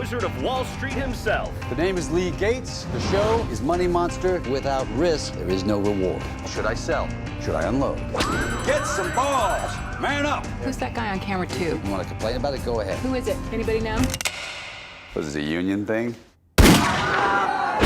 Wizard of Wall Street himself. The name is Lee Gates. The show is Money Monster. Without risk, there is no reward. Should I sell? Should I unload? Get some balls! Man up! Who's that guy on camera, too? You want to complain about it? Go ahead. Who is it? Anybody know? Was it a union thing? Cut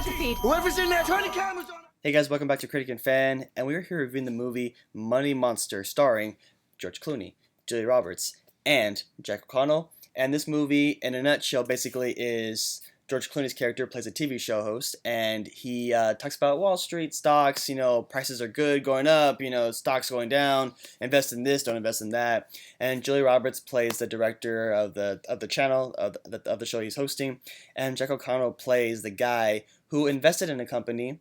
the feed. Whoever's in there, turn the cameras on. Hey guys, welcome back to Critic and Fan, and we're here reviewing the movie Money Monster, starring George Clooney, Julia Roberts, and Jack O'Connell. And this movie, in a nutshell, basically is George Clooney's character plays a TV show host, and he talks about Wall Street, stocks, prices are good, going up, stocks going down, invest in this, don't invest in that. And Julia Roberts plays the director of the channel, of the show he's hosting, and Jack O'Connell plays the guy who invested in a company,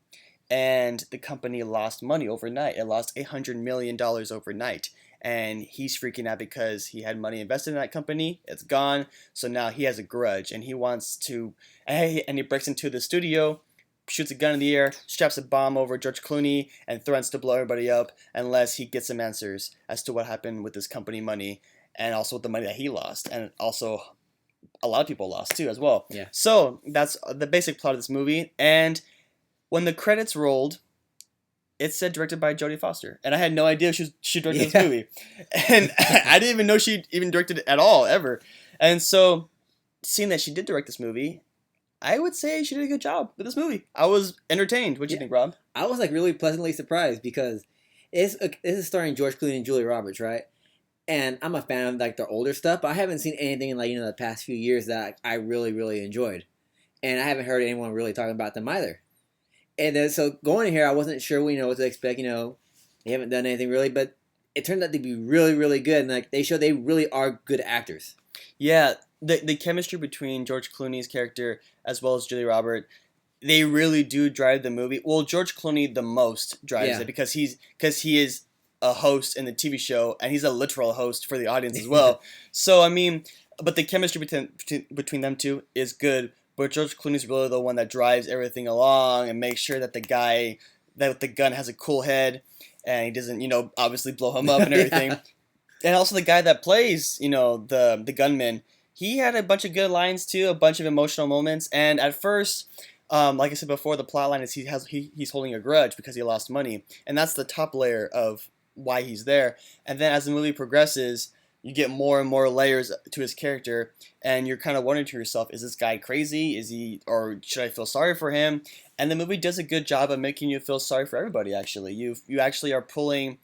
and the company lost money overnight. It lost $800 million overnight. And he's freaking out because he had money invested in that company. It's gone. So now he has a grudge, and he wants to, and he breaks into the studio, shoots a gun in the air, straps a bomb over George Clooney, and threatens to blow everybody up unless he gets some answers as to what happened with his company money, and also with the money that he lost, and also a lot of people lost too as well. Yeah. So that's the basic plot of this movie. And when the credits rolled, it said directed by Jodie Foster, and I had no idea she directed this movie, and I didn't even know she even directed it at all, ever. And so, seeing that she did direct this movie, I would say she did a good job with this movie. I was entertained. What do you think, Rob? I was really pleasantly surprised because this is starring George Clooney and Julia Roberts, right? And I'm a fan of their older stuff, but I haven't seen anything in the past few years that I really, really enjoyed, and I haven't heard anyone really talking about them either. And then, so going in here, I wasn't sure what to expect. They haven't done anything really, but it turned out to be really, really good. And they show they really are good actors. Yeah, the chemistry between George Clooney's character as well as Julia Roberts, they really do drive the movie. Well, George Clooney the most drives it because he is a host in the TV show, and he's a literal host for the audience as well. So but the chemistry between them two is good. But George Clooney's really the one that drives everything along and makes sure that the guy that the gun has a cool head and he doesn't, obviously blow him up and everything. And also the guy that plays, the gunman, he had a bunch of good lines too, a bunch of emotional moments. And at first, like I said before, the plot line is he's holding a grudge because he lost money, and that's the top layer of why he's there. And then as the movie progresses, you get more and more layers to his character, and you're kind of wondering to yourself, is this guy crazy? Or should I feel sorry for him? And the movie does a good job of making you feel sorry for everybody, actually. You actually are pulling,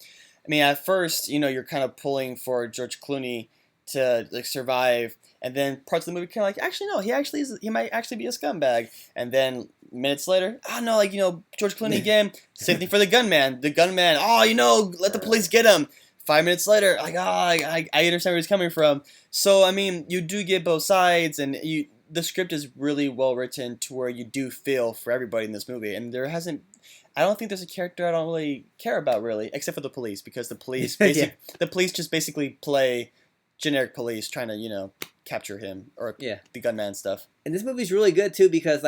at first, you're kind of pulling for George Clooney to survive, and then parts of the movie kind of actually, no, he might actually be a scumbag. And then minutes later, George Clooney again, same thing for the gunman. The gunman, let the police get him. 5 minutes later, I understand where he's coming from. So, you do get both sides, and the script is really well written to where you do feel for everybody in this movie. And I don't think there's a character I don't really care about, really, except for the police, because the police the police just basically play generic police trying to, capture him, or the gunman stuff. And this movie's really good, too, because,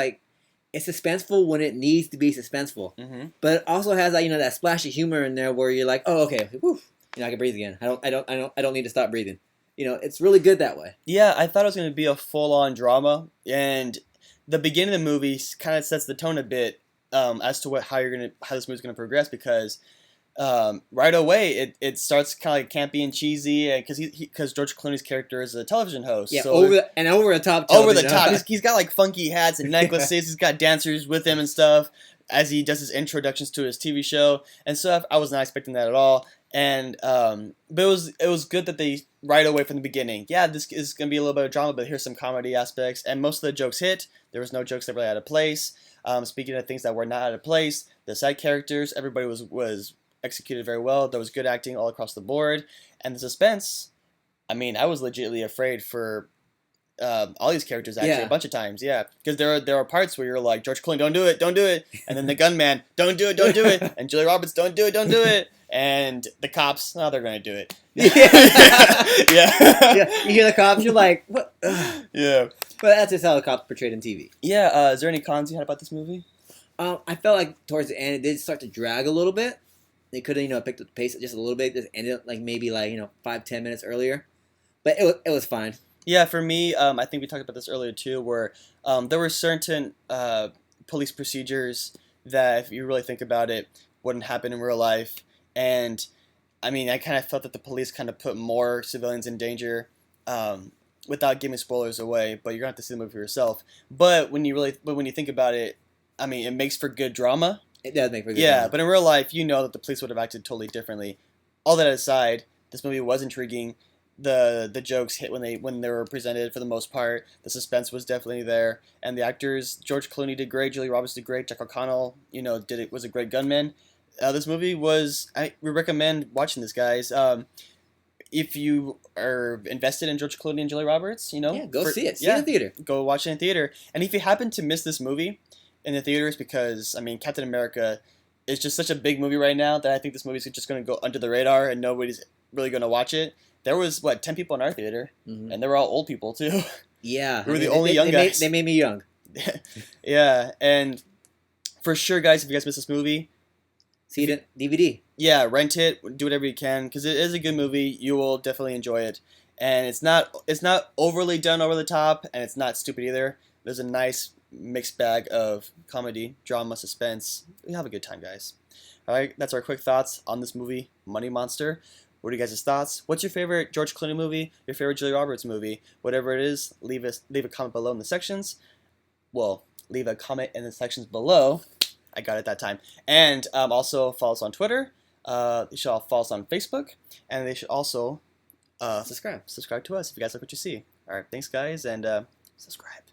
it's suspenseful when it needs to be suspenseful. Mm-hmm. But it also has, that splash of humor in there where you're like, oh, okay, whew. I can breathe again. I don't need to stop breathing. It's really good that way. Yeah, I thought it was going to be a full-on drama, and the beginning of the movie kind of sets the tone a bit as to how this movie's going to progress, because right away it starts kind of campy and cheesy, because George Clooney's character is a television host. Yeah, so over the top. Over the top. He's got funky hats and necklaces. He's got dancers with him and stuff as he does his introductions to his TV show and stuff. I was not expecting that at all. And but it was good that they right away from the beginning, this is gonna be a little bit of drama, but here's some comedy aspects, and most of the jokes hit. There was no jokes that were out of place. Speaking of things that were not out of place, the side characters, everybody was executed very well. There was good acting all across the board, and the suspense. I was legitimately afraid for all these characters actually a bunch of times, because there are parts where you're like, George Clooney, don't do it, and then the gunman, don't do it, and Julia Roberts, don't do it. And the cops, they're going to do it. Yeah. You hear the cops, you're like, what? Yeah. But that's just how the cops portrayed on TV. Yeah, is there any cons you had about this movie? I felt like towards the end, it did start to drag a little bit. They could have, picked up the pace just a little bit. Just ended up maybe 5-10 minutes earlier. But it was fine. Yeah, for me, I think we talked about this earlier too, where there were certain police procedures that, if you really think about it, wouldn't happen in real life. And I mean, I kind of felt that the police kind of put more civilians in danger, without giving spoilers away. But you're gonna have to see the movie for yourself. But when you think about it, I mean, it makes for good drama. It does make for good. Yeah, drama. but in real life, you know that the police would have acted totally differently. All that aside, this movie was intriguing. The jokes hit when they were presented for the most part. The suspense was definitely there, and the actors, George Clooney did great, Julia Roberts did great, Jack O'Connell, was a great gunman. This movie we recommend watching this, guys. If you are invested in George Clooney and Julia Roberts, yeah, go see it. See it in the theater. Go watch it in theater. And if you happen to miss this movie in the theaters, because I mean, Captain America is just such a big movie right now that I think this movie is just going to go under the radar and nobody's really going to watch it. There was 10 people in our theater, and they were all old people too. Yeah, We were the only young guys. They made me young. Yeah, and for sure, guys, if you guys miss this movie, See it in DVD. yeah, rent it, do whatever you can, because it is a good movie. You will definitely enjoy it, and it's not overly done over the top, and it's not stupid either. There's a nice mixed bag of comedy, drama, suspense. You have a good time, guys. All right, that's our quick thoughts on this movie, Money Monster. What are you guys' thoughts? What's your favorite George Clooney movie? Your favorite Julia Roberts movie? Whatever it is, leave a comment below in the sections. Well, leave a comment in the sections below. I got it that time. And also follow us on Twitter. You should all follow us on Facebook. And they should also Subscribe. subscribe to us if you guys like what you see. All right, thanks, guys, and subscribe.